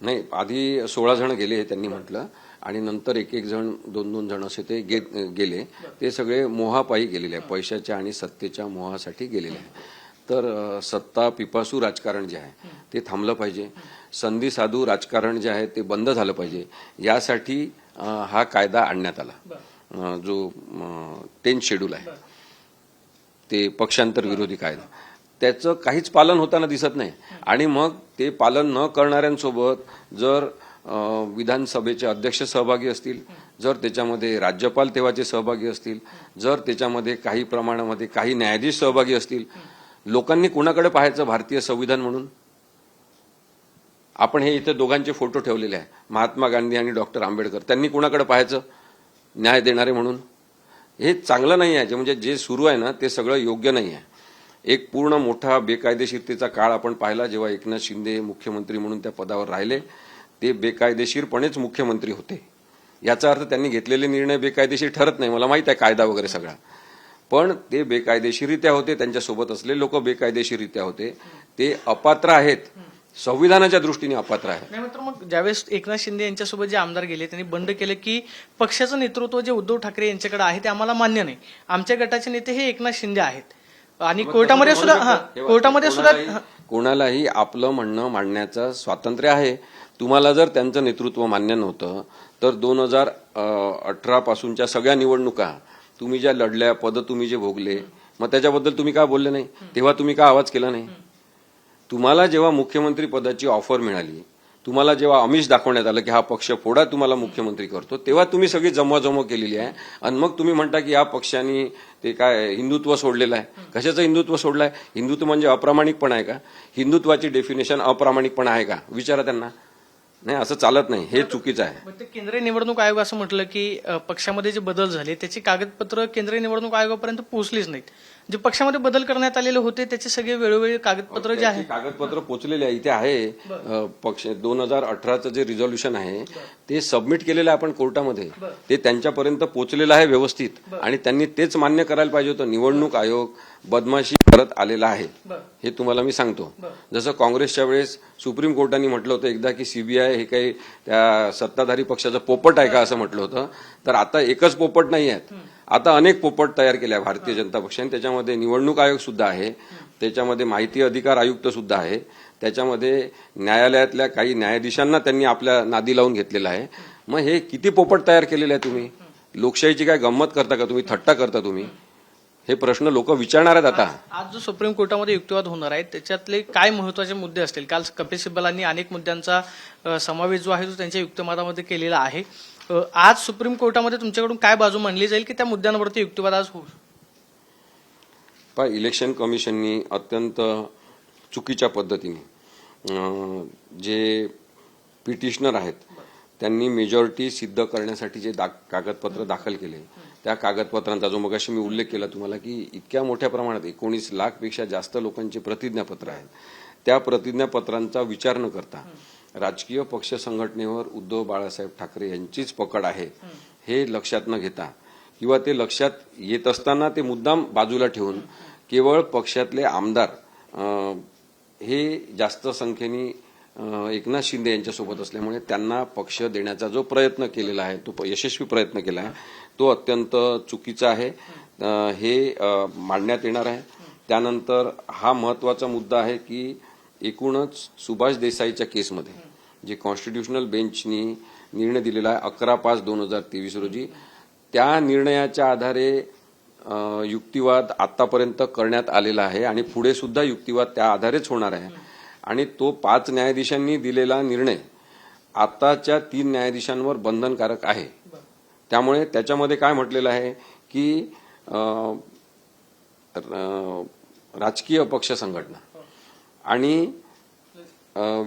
नाही, आधी 16 जण गेले त्यांनी म्हटलं आणि नंतर एक जण 2 जण असे ते गेले. ते सगळे मोहापायी गेलेले आहे, पैशाच्या आणि सत्तेच्या मोहासाठी गेलेले आहे. तर सत्ता पिपासू राजकारण जे आहे ते थांबलं पाहिजे. संधी साधू राजकारण जे आहे ते बंद झालं पाहिजे. यासाठी हा कायदा आणण्यात आला जो 10th शेड्यूल आहे ते पक्षांतर विरोधी कायदा. त्याचं काहीच पालन होताना दिसत नाही. आणि मग ते पालन न करणाऱ्यांसोबत जर विधानसभेचे अध्यक्ष सहभागी असतील, जर त्याच्यामध्ये राज्यपाल तेव्हाचे सहभागी असतील, जर त्याच्यामध्ये काही प्रमाणामध्ये काही न्यायाधीश सहभागी असतील, लोकांनी कुणाकडे पाहायचं भारतीय संविधान म्हणून? आपण हे इथे दोघांचे फोटो ठेवलेले आहे, महात्मा गांधी आणि डॉक्टर आंबेडकर. त्यांनी कुणाकडे पाहायचं न्याय देणारे म्हणून? हे चांगलं नाही आहे. म्हणजे जे सुरू आहे ना ते सगळं योग्य नाही आहे. एक पूर्ण मोठा बेकायदेशीरतेचा काळ आपण पाहिला जेव्हा एकनाथ शिंदे मुख्यमंत्री म्हणून त्या पदावर राहिले. ते बेकायदेशीरपणेच मुख्यमंत्री होते. याचा अर्थ त्यांनी घेतलेले निर्णय बेकायदेशीर ठरत नाही. मला माहित आहे कायदा वगैरे सगळा, पण ते बेकायदेशीररित्या होते. त्यांच्यासोबत असलेले लोक बेकायदेशीररित्या होते. ते अपात्र आहेत, संविधानाच्या दृष्टीने अपात्र आहे. नाही मात्र मग ज्यावेळेस एकनाथ शिंदे यांच्यासोबत जे आमदार गेले त्यांनी बंड केलं की पक्षाचं नेतृत्व जे उद्धव ठाकरे यांच्याकडे आहे ते आम्हाला मान्य नाही. आमच्या गटाचे नेते हे एकनाथ शिंदे आहेत आणि कोर्टामध्ये सुद्धा कोणालाही आपलं म्हणणं मांडण्याचं स्वातंत्र्य आहे. तुम्हाला जर त्यांचं नेतृत्व मान्य नव्हतं तर 2018 पासूनच्या सगळ्या निवडणुका तुम्ही ज्या लढल्या, पद तुम्ही जे भोगले, मग त्याच्याबद्दल तुम्ही का बोलले नाही? तेव्हा तुम्ही का आवाज केला नाही? तुम्हाला जेव्हा मुख्यमंत्री पदाची ऑफर मिळाली, तुम्हाला जेव्हा आमिष दाखवण्यात आलं की हा पक्ष फोडा तुम्हाला मुख्यमंत्री करतो, तेव्हा तुम्ही सगळी जमवाजमव केलेली आहे आणि मग तुम्ही म्हणता की या पक्षाने ते काय हिंदुत्व सोडलेलं आहे. कशाचं हिंदुत्व सोडलंय? हिंदुत्व म्हणजे अप्रामाणिकपणा आहे का? हिंदुत्वाची डेफिनेशन अप्रामाणिकपणा आहे का? विचारा त्यांना. नाही, असं चालत नाही, हे चुकीचं आहे. पण ते केंद्रीय निवडणूक आयोग असं म्हटलं की पक्षामध्ये जे बदल झाले त्याची कागदपत्र केंद्रीय निवडणूक आयोगापर्यंत पोहोचलीच नाहीत. जे पक्षामध्ये बदल करण्यात आलेले होते त्याचे सगळे वेळोवेळी कागदपत्र जे आहे, कागदपत्र पोचलेले आहे. इथे आहे पक्ष 2018चं जे रिझॉल्युशन आहे ते सबमिट केलेलं आहे आपण कोर्टामध्ये. ते त्यांच्यापर्यंत पोचलेलं आहे व्यवस्थित आणि त्यांनी तेच मान्य करायला पाहिजे होतं. निवडणूक आयोग बदमाशी करत आलेला आहे, हे तुम्हाला मी सांगतो. जसं काँग्रेसच्या वेळेस सुप्रीम कोर्टाने म्हटलं होतं एकदा की सीबीआय हे काही त्या सत्ताधारी पक्षाचं पोपट आहे का असं म्हटलं होतं. तर आता एकच पोपट नाही आहेत, आता अनेक पोपट तयार केल्या भारतीय जनता पक्षाने. त्याच्यामध्ये निवडणूक आयोग सुद्धा आहे, त्याच्यामध्ये माहिती अधिकार आयुक्त सुद्धा आहे, त्याच्यामध्ये न्यायालयातल्या काही न्यायाधीशांना त्यांनी आपल्या नादी लावून घेतलेलं आहे. मग हे किती पोपट तयार केलेले आहे तुम्ही? लोकशाहीची काय गंमत करता का तुम्ही? थट्टा करता तुम्ही? हे प्रश्न लोक विचारणार आहेत आता. आज जो सुप्रीम कोर्टामध्ये युक्तिवाद होणार आहे त्याच्यातले काय महत्वाचे मुद्दे असतील? काल कपिल सिब्बलांनी अनेक मुद्द्यांचा समावेश जो आहे तो त्यांच्या युक्तिवादामध्ये केलेला आहे. आज सुप्रीम कोर्टामध्ये तुमच्याकडून काय बाजू मांडली जाईल की त्या मुद्द्यांवरती युक्तिवाद आज होऊ? इलेक्शन कमिशननी अत्यंत चुकीच्या पद्धतीने जे पिटिशनर आहेत त्यांनी मेजॉरिटी सिद्ध करण्यासाठी जे कागदपत्र दाखल केले, त्या कागदपत्रांचा जो मगाशी मी उल्लेख केला तुम्हाला की इतक्या मोठ्या प्रमाणात 19 लाखपेक्षा जास्त लोकांचे प्रतिज्ञापत्र आहेत, त्या प्रतिज्ञापत्रांचा विचार न करता राजकीय पक्ष संघटनेवर उद्धव बाळासाहेब ठाकरे यांचीच पकड आहे हे लक्षात न घेता किंवा ते लक्षात येत असताना ते मुद्दाम बाजूला ठेवून केवळ पक्षातले आमदार हे जास्त संख्येने एकनाथ शिंदे यांच्यासोबत असल्यामुळे त्यांना पक्ष देण्याचा जो प्रयत्न केलेला आहे, तो यशस्वी प्रयत्न केला आहे, तो अत्यंत चुकीचा आहे. हे मांडण्यात येणार आहे. त्यानंतर हा महत्वाचा मुद्दा आहे की एकूणच सुभाष देसाईच्या केसमध्ये जे कॉन्स्टिट्युशनल बेंचनी निर्णय दिलेला आहे 11/5/2023 रोजी, त्या निर्णयाच्या आधारे युक्तिवाद आतापर्यंत करण्यात आलेला आहे आणि पुढे सुद्धा युक्तिवाद त्या आधारेच होणार आहे. आणि तो 5 न्यायाधीशांनी दिलेला निर्णय आताच्या 3 न्यायाधीशांवर बंधनकारक आहे. त्यामुळे त्याच्यामध्ये काय म्हटलेलं आहे की राजकीय पक्ष संघटना आणि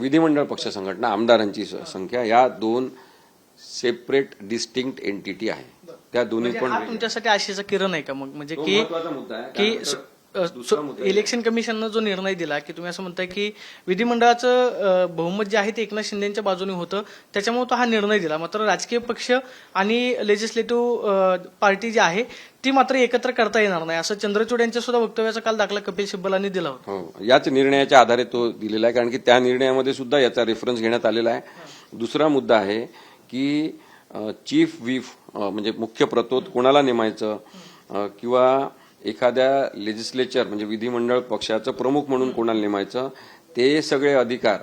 विधिमंडळ पक्ष संघटना आमदारांची संख्या या 2 सेपरेट डिस्टिंक्ट एंटिटी आहे. त्या दोन्ही पण तुमच्यासाठी आशेचा किरण आहे का? मग म्हणजे तो की महत्त्वाचा मुद्दा आहे. इलेक्शन कमिशननं जो निर्णय दिला की तुम्ही असं म्हणताय की विधिमंडळाचं बहुमत जे आहे ते एकनाथ शिंदेच्या बाजूने होतं त्याच्यामुळे तो हा निर्णय दिला, मात्र राजकीय पक्ष आणि लेजिस्लेटिव्ह पार्टी जी आहे ती मात्र एकत्र करता येणार नाही असं चंद्रचूड यांच्या सुद्धा वक्तव्याचा काल दाखला कपिल सिब्बलांनी दिला होता. हो, याच निर्णयाच्या आधारे तो दिलेला आहे, कारण की त्या निर्णयामध्ये सुद्धा याचा रेफरन्स घेण्यात आलेला आहे. दुसरा मुद्दा आहे की चीफ व्हीप म्हणजे मुख्य प्रतोद कोणाला नेमायचं किंवा एखाद्या लेजिस्लेचर म्हणजे विधिमंडळ पक्षाचं प्रमुख म्हणून कोणाला नेमायचं, ते सगळे अधिकार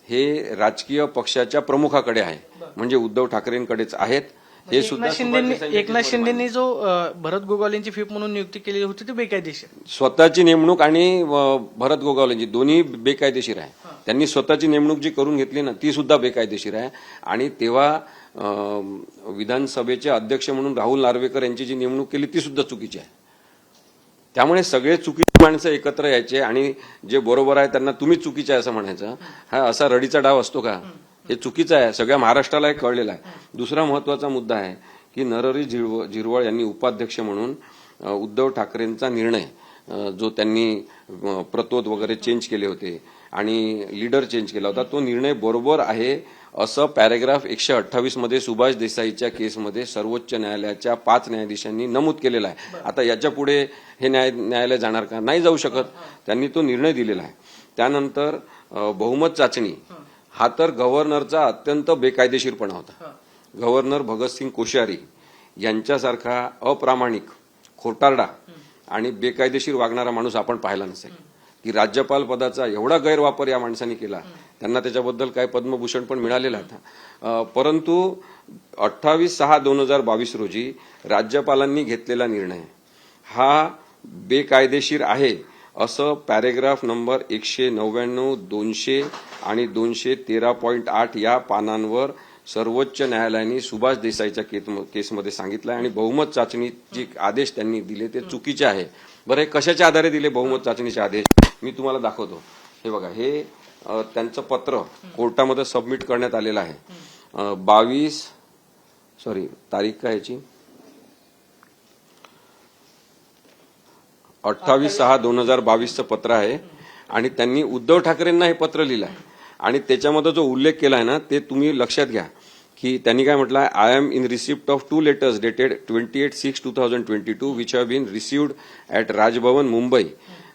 हे राजकीय पक्षाच्या प्रमुखाकडे आहे, म्हणजे उद्धव ठाकरेंकडेच आहेत. हे सुद्धा एकनाथ शिंदेनी जो भरत गोगावलेंची व्हीप म्हणून नियुक्ती केली होती ती बेकायदेशीर, स्वतःची नेमणूक आणि भरत गोगावलेंची दोन्ही बेकायदेशीर आहे. त्यांनी स्वतःची नेमणूक जी करून घेतली ना ती सुद्धा बेकायदेशीर आहे. आणि तेव्हा विधानसभेचे अध्यक्ष म्हणून राहुल नार्वेकर यांची जी नेमणूक केली ती सुद्धा चुकीची आहे. त्यामुळे सगळे चुकीची माणसं एकत्र यायचे आणि जे बरोबर आहे त्यांना तुम्ही चुकीचे आहे असं म्हणायचं, हा असा रडीचा डाव असतो का? हे चुकीचं आहे, सगळ्या महाराष्ट्राला हे कळलेलं आहे. दुसरा महत्वाचा मुद्दा आहे की नरहरी झिरवळ यांनी उपाध्यक्ष म्हणून उद्धव ठाकरेंचा निर्णय जो त्यांनी प्रतोद वगैरे चेंज केले होते आणि लीडर चेंज केला होता, तो निर्णय बरोबर आहे असं पॅरेग्राफ 128 मध्ये सुभाष देसाईच्या केसमध्ये सर्वोच्च न्यायालयाच्या 5 न्यायाधीशांनी नमूद केलेला आहे. आता याच्या पुढे हे न्यायालय जाणार का? नाही जाऊ शकत. त्यांनी तो निर्णय दिलेला आहे. त्यानंतर बहुमत चाचणी हा तर गव्हर्नरचा अत्यंत बेकायदेशीरपणा होता. गव्हर्नर भगतसिंग कोश्यारी यांच्यासारखा अप्रामाणिक, खोटारडा आणि बेकायदेशीर वागणारा माणूस आपण पाहिला नसेल. की राज्यपाल पदाचा एवढा गैरवापर या माणसाने केला. त्यांना त्याच्याबद्दल काय पद्मभूषण पण मिळालेला होता. परंतु 28/6/2022 रोजी राज्यपालांनी घेतलेला निर्णय हा बेकायदेशीर आहे असं पॅरेग्राफ नंबर 199, 200 आणि 213.8 या पानांवर सर्वोच्च न्यायालयाने सुभाष देसाईच्या केसमध्ये सांगितलं आहे. आणि बहुमत चाचणीचे आदेश त्यांनी दिले ते चुकीचे आहे. बरं, हे कशाच्या आधारे दिले बहुमत चाचणीचे आदेश मी तुम्हाला दाखवतो. हे बघा, हे त्यांचं पत्र कोर्टामध्ये सबमिट करण्यात आलेलं आहे. 28/6/2022 पत्र आहे. आणि त्यांनी उद्धव ठाकरेंना हे पत्र लिहिलं आहे. आणि त्याच्यामध्ये जो उल्लेख केला आहे ना, ते तुम्ही लक्षात घ्या की त्यांनी काय म्हटलं आहे, I am in receipt of 2 letters dated 28/6/2022 which have been received at Raj Bhavan Mumbai.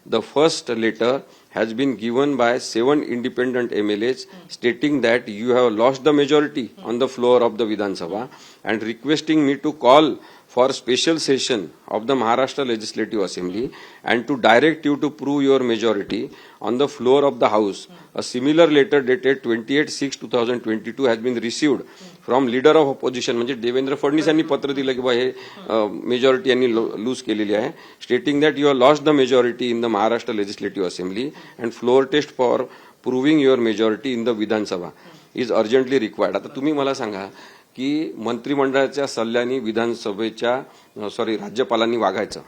The first letter has been given by 7 independent MLAs stating that you have lost the majority on the floor of the Vidhan Sabha and requesting me to call for special session of the Maharashtra Legislative Assembly and to direct you to prove your majority on the floor of the House. A similar letter dated 28/6/2022 has been received from leader of opposition म्हणजे देवेंद्र फडणवीस यांनी पत्र दिलं की बा हे majority यांनी lose केलेली आहे, stating that you have lost the majority in the Maharashtra legislative assembly and floor test for proving your majority in the Vidhan Sabha is urgently required. आता तुम्ही मला सांगा की मंत्रिमंडळाच्या सल्ल्याने राज्यपालांनी वागायचं,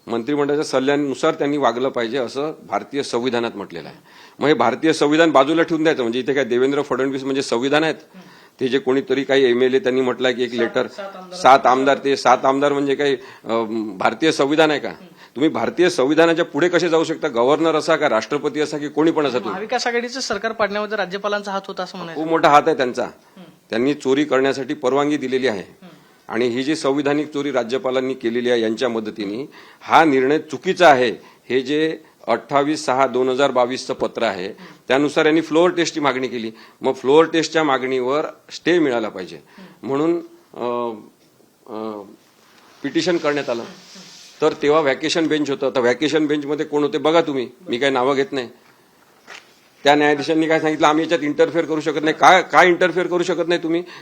मंत्रिमंडळाच्या सल्ल्यानुसार त्यांनी वागलं पाहिजे असं भारतीय संविधानात म्हटलेलं आहे. मग हे भारतीय संविधान बाजूला ठेवून द्यायचं म्हणजे इथे काय देवेंद्र फडणवीस म्हणजे संविधान आहेत? ते जे कोणीतरी काही MLA त्यांनी म्हटलंय की एक लेटर 7 आमदार, ते 7 आमदार म्हणजे काही भारतीय संविधान आहे का? तुम्ही भारतीय संविधानाच्या पुढे कसे जाऊ शकता? गव्हर्नर असा का, राष्ट्रपती असा की कोणी पण असा? महाविकास आघाडीचं सरकार पाडण्यामध्ये राज्यपालांचा हात होता असं म्हणायचं. खूप मोठा हात आहे त्यांचा. त्यांनी चोरी करण्यासाठी परवानगी दिलेली आहे. आणि ही जी संविधानिक चोरी राज्यपालांनी केलेली आहे यांच्या मदतीने हा निर्णय चुकीचा आहे. हे जे 28/6/2022 पत्र आहे त्यानुसार यांनी फ्लोअर टेस्टची मागणी केली. मग फ्लोअर टेस्टच्या मागणीवर स्टे मिळाला पाहिजे म्हणून पिटिशन करण्यात आलं. तर तेव्हा व्हॅकेशन बेंच होतं. तर व्हॅकेशन बेंचमध्ये कोण होते बघा तुम्ही, मी काही नावं घेत नाही. त्या न्यायाधीशांनी काय सांगितलं, आम्ही याच्यात इंटरफेअर करू शकत नाही. काय इंटरफेअर करू शकत नाही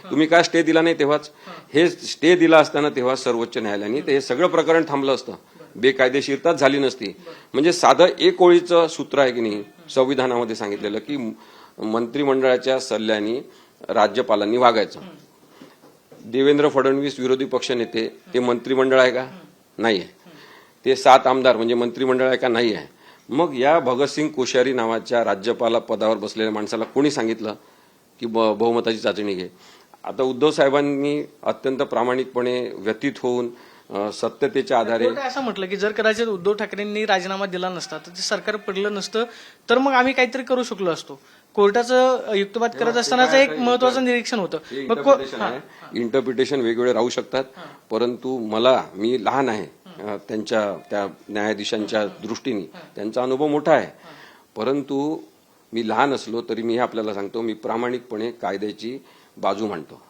तुम्ही काय स्टे दिला नाही तेव्हाच? हे स्टे दिला असताना तेव्हा सर्वोच्च न्यायालयाने ते हे सगळं प्रकरण थांबलं असतं, बेकायदेशीरताच झाली नसती. म्हणजे साधं एक ओळीचं सूत्र आहे की नाही संविधानामध्ये सांगितलेलं की मंत्रिमंडळाच्या सल्ल्याने राज्यपालांनी वागायचं. देवेंद्र फडणवीस विरोधी पक्षनेते ते मंत्रिमंडळ आहे का? नाही आहे. ते 7 आमदार म्हणजे मंत्रिमंडळ आहे का? नाही आहे. मग या भगतसिंग कोश्यारी नावाच्या राज्यपाल पदावर बसलेल्या माणसाला कोणी सांगितलं की बहुमताची चाचणी घे? आता उद्धव साहेबांनी अत्यंत प्रामाणिकपणे व्यतीत होऊन सत्यतेच्या आधारे असं म्हटलं की जर कदाचित उद्धव ठाकरेंनी राजीनामा दिला नसता तर ते सरकार पडलं नसतं तर मग आम्ही काहीतरी करू शकलो असतो. कोर्टाचं युक्तिवाद करत असतानाच एक महत्वाचं निरीक्षण होतं. इंटरप्रिटेशन वेगवेगळे राहू शकतात, परंतु मी लहान आहे त्या न्यायाधीशांच्या दृष्टीने, त्यांचा अनुभव मोठा आहे. परंतु मी लहान असलो तरी मी हे आपल्याला सांगतो, मी प्रामाणिकपणे कायद्याची बाजू मांडतो.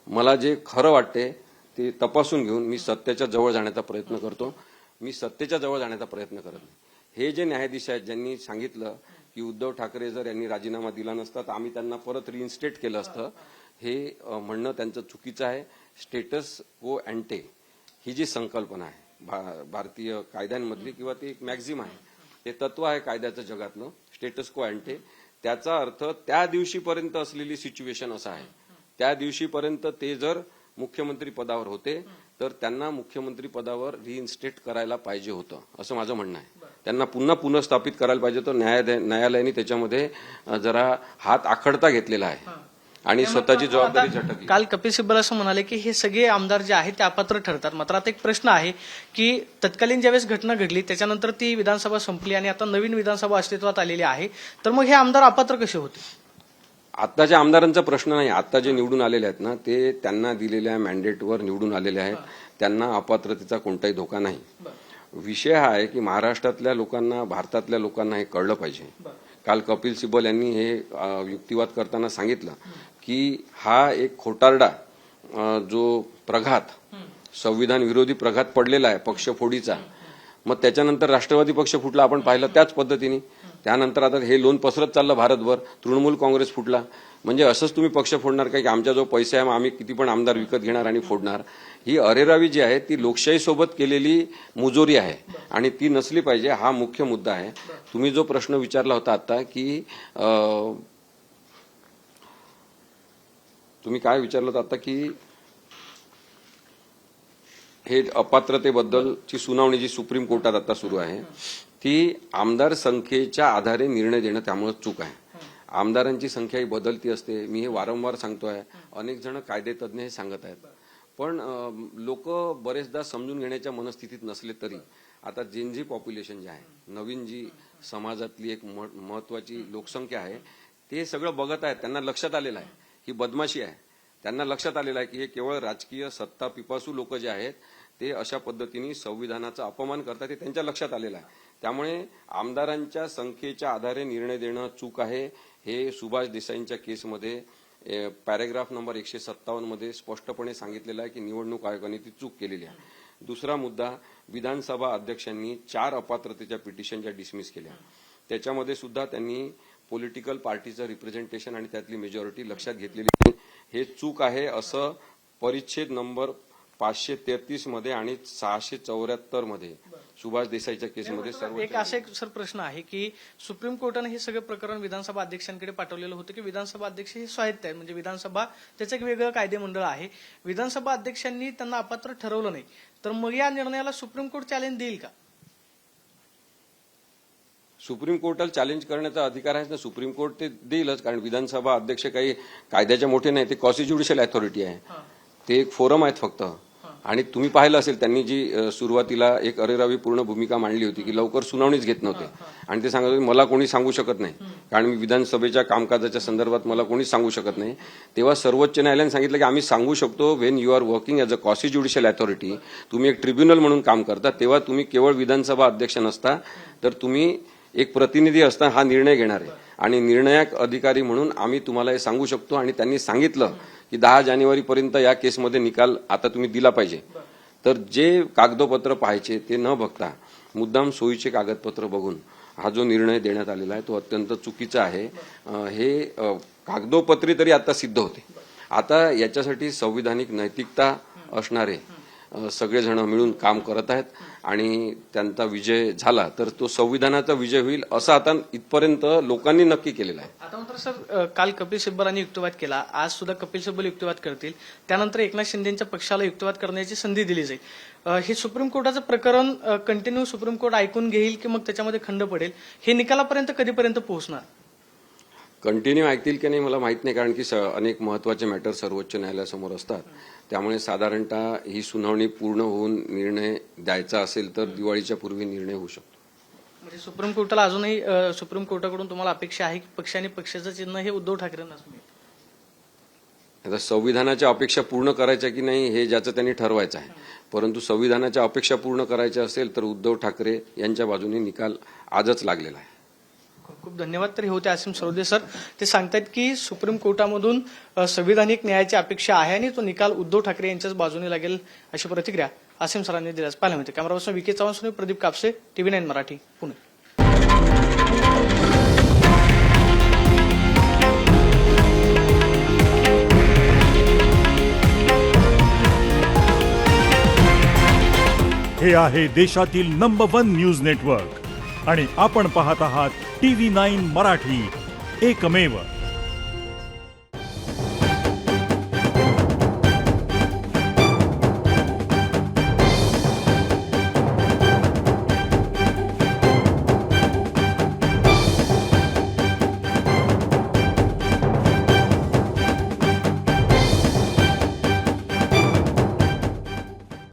मला जे खरं वाटते ते तपासून घेऊन मी सत्याच्या जवळ जाण्याचा प्रयत्न करतो. मी सत्तेच्या जवळ जाण्याचा प्रयत्न करत नाही. हे जे न्यायाधीश आहेत ज्यांनी सांगितलं की उद्धव ठाकरे जर यांनी राजीनामा दिला नसता तर आम्ही त्यांना परत रिइन्स्टेट केलं असतं, हे म्हणणं त्यांचं चुकीचं आहे. स्टेटस को अँटे ही जी संकल्पना आहे भारतीय कायद्यांमधली किंवा ती एक मॅक्झिम आहे, ते तत्व आहे कायद्याचं जगातलं, स्टेटस को अँटे. त्याचा अर्थ त्या दिवशीपर्यंत असलेली सिच्युएशन असा आहे, त्या दिवशीपर्यंत ते जर मुख्यमंत्री पदावर होते तर त्यांना मुख्यमंत्री पदावर रिइन्स्टेट करायला पाहिजे होतं असं माझं म्हणणं आहे. त्यांना पुनर्स्थापित करायला पाहिजे होतं. न्यायालयाने त्याच्यामध्ये जरा हात आखडता घेतलेला आहे आणि स्वतःची जबाबदारी झटकली. काल कपिल सिब्बल असं म्हणाले की हे सगळे आमदार जे आहेत ते अपात्र ठरतात. मात्र आता एक प्रश्न आहे की तत्कालीन ज्यावेळेस घटना घडली त्याच्यानंतर ती विधानसभा संपली आणि आता नवीन विधानसभा अस्तित्वात आलेली आहे, तर मग हे आमदार अपात्र कसे होते? आत्ताच्या आमदारांचा प्रश्न नाही. आता जे निवडून आलेले आहेत ना ते त्यांना दिलेल्या मॅन्डेटवर निवडून आलेले आहेत. त्यांना अपात्रतेचा कोणताही धोका नाही. विषय हा आहे की महाराष्ट्रातल्या लोकांना, भारतातल्या लोकांना हे कळलं पाहिजे. काल कपिल सिब्बल यांनी हे युक्तिवाद करताना सांगितलं की हा एक खोटारडा जो प्रघात, संविधान विरोधी प्रघात पडलेला आहे पक्षफोडीचा, मग त्याच्यानंतर राष्ट्रवादी पक्ष फुटला, आपण पाहिलं त्याच पद्धतीने. त्यानंतर आता हे लोन पसरत चाललं भारतभर, तृणमूल काँग्रेस फुटला. म्हणजे असंच तुम्ही पक्ष फोडणार काय की आमच्या जो पैसे आहे मग आम्ही किती पण आमदार विकत घेणार आणि फोडणार? ही अरेरावी जी आहे ती लोकशाहीसोबत केलेली मुजोरी आहे आणि ती नसली पाहिजे. हा मुख्य मुद्दा आहे. तुम्ही जो प्रश्न विचारला होता आता की तुम्ही काय विचारलं होतं आता की हे अपात्रतेबद्दलची सुनावणी जी सुप्रीम कोर्टात आता सुरू आहे ती आमदार संख्येच्या आधारे निर्णय देणं त्यामुळे चूक आहे. आमदारांची संख्या ही बदलती असते. मी हे वारंवार सांगतोय, अनेक जण कायदेतज्ञ हे सांगत आहेत. पण लोक बरेचदा समजून घेण्याच्या मनस्थितीत नसले तरी आता जेनझी पॉप्युलेशन जे आहे, नवीन जी समाजातली एक महत्वाची लोकसंख्या आहे, ते सगळं बघत आहेत. त्यांना लक्षात आलेलं आहे ही बदमाशी आहे. त्यांना लक्षात आलेलं आहे की हे केवळ राजकीय सत्ता पिपासू लोक जे आहेत ते अशा पद्धतीने संविधानाचा अपमान करतात, हे त्यांच्या लक्षात आलेलं आहे. त्यामुळे आमदारांच्या संख्येच्या आधारे निर्णय देणं चूक आहे. हे सुभाष देसाईंच्या केसमध्ये पॅरेग्राफ नंबर 157 मध्ये स्पष्टपणे सांगितलेलं आहे की निवडणूक आयोगाने ती चूक केलेली आहे. दुसरा मुद्दा, विधानसभा अध्यक्षांनी 4 अपात्रतेच्या पिटिशनच्या डिसमिस केल्या. त्याच्यामध्ये सुद्धा त्यांनी पॉलिटिकल पार्टीचं रिप्रेझेंटेशन आणि त्यातली मेजॉरिटी लक्षात घेतलेली नाही. हे चूक आहे असं परिच्छेद नंबर 533 मध्ये आणि 674 मध्ये सुभाष देसाईच्या केसमध्ये सर्व एक असा एक सर प्रश्न आहे की सुप्रीम कोर्टाने हे सगळं प्रकरण विधानसभा अध्यक्षांकडे पाठवलेलं होतं की विधानसभा अध्यक्ष हे स्वायत्त आहेत, म्हणजे विधानसभा त्याचं एक वेगळं कायदेमंडळ आहे. विधानसभा अध्यक्षांनी त्यांना अपात्र ठरवलं नाही तर मग या निर्णयाला सुप्रीम कोर्ट चॅलेंज देईल का? सुप्रीम कोर्टाला चॅलेंज करण्याचा अधिकार आहे ना, सुप्रीम कोर्ट ते देईलच. कारण विधानसभा अध्यक्ष काही कायद्याच्या मोठे नाही, ते क्वासी ज्युडिशियल अथॉरिटी आहे. ते एक फोरम आहेत फक्त. आणि तुम्ही पाहिलं असेल त्यांनी जी सुरुवातीला एक अरेरावी पूर्ण भूमिका मांडली होती की लवकर सुनावणीच घेत नव्हते आणि ते सांगत होते मला कोणी सांगू शकत नाही, कारण मी विधानसभेच्या कामकाजाच्या संदर्भात मला कोणीच सांगू शकत नाही. तेव्हा सर्वोच्च न्यायालयाने सांगितलं की आम्ही सांगू शकतो. When you are working as a quasi judicial authority, तुम्ही एक ट्रिब्युनल म्हणून काम करता, तेव्हा तुम्ही केवळ विधानसभा अध्यक्ष नसता तर तुम्ही एक प्रतिनिधी असता हा निर्णय घेणार आहे आणि निर्णायक अधिकारी म्हणून आम्ही तुम्हाला हे सांगू शकतो. आणि त्यांनी सांगितलं की 10 जानेवारीपर्यंत या केसमध्ये निकाल आता तुम्ही दिला पाहिजे. तर जे कागदोपत्र पाहायचे ते न बघता मुद्दाम सोयीचे कागदपत्र बघून हा जो निर्णय देण्यात आलेला आहे तो अत्यंत चुकीचा आहे. हे कागदोपत्री तरी आता सिद्ध होते. आता याच्यासाठी संविधानिक नैतिकता असणारे सगळेजण मिळून काम करत आहेत आणि त्यांचा विजय झाला तर तो संविधानाचा विजय होईल असं आता इथपर्यंत लोकांनी नक्की केलेलं आहे. आता मात्र सर काल कपिल सिब्बलांनी युक्तिवाद केला, आज सुद्धा कपिल सिब्बल युक्तिवाद करतील, त्यानंतर एकनाथ शिंदेच्या पक्षाला युक्तिवाद करण्याची संधी दिली जाईल. हे सुप्रीम कोर्टाचं प्रकरण कंटिन्यू सुप्रीम कोर्ट ऐकून घेईल की मग त्याच्यामध्ये खंड पडेल? हे निकालापर्यंत कधीपर्यंत पोहोचणार? कंटिन्यू ऐकतील की नाही मला माहित नाही, कारण की अनेक महत्वाचे मॅटर सर्वोच्च न्यायालयासमोर असतात. त्यामुळे साधारणतः ही सुनावणी पूर्ण होऊन निर्णय द्यायचा असेल तर दिवाळीच्या पूर्वी निर्णय होऊ शकतो. म्हणजे सुप्रीम कोर्टाला अजूनही सुप्रीम कोर्टाकडून तुम्हाला अपेक्षा आहे की पक्ष आणि पक्षाचं चिन्ह हे उद्धव ठाकरेंनाच मिळेल? आता संविधानाच्या अपेक्षा पूर्ण करायच्या की नाही हे ज्याचं त्यांनी ठरवायचं आहे. परंतु संविधानाच्या अपेक्षा पूर्ण करायच्या असेल तर उद्धव ठाकरे यांच्या बाजूने निकाल आजच लागलेला आहे. खूप खूप धन्यवाद. तरी होते असीम सरोदे सर. ते सांगतात की सुप्रीम कोर्टामधून संविधानिक न्यायाची अपेक्षा आहे आणि तो निकाल उद्धव ठाकरे यांच्याच बाजूने लागेल अशी प्रतिक्रिया असीम सरांनी दिल्यास पाहायला मिळते. कॅमेरापर्सन विके चव्हाण, प्रदीप कापसे, TV9 मराठी, पुणे. हे आहे देशातील नंबर 1 न्यूज नेटवर्क आणि आपण पाहत आहात TV9 मराठी, एकमेव.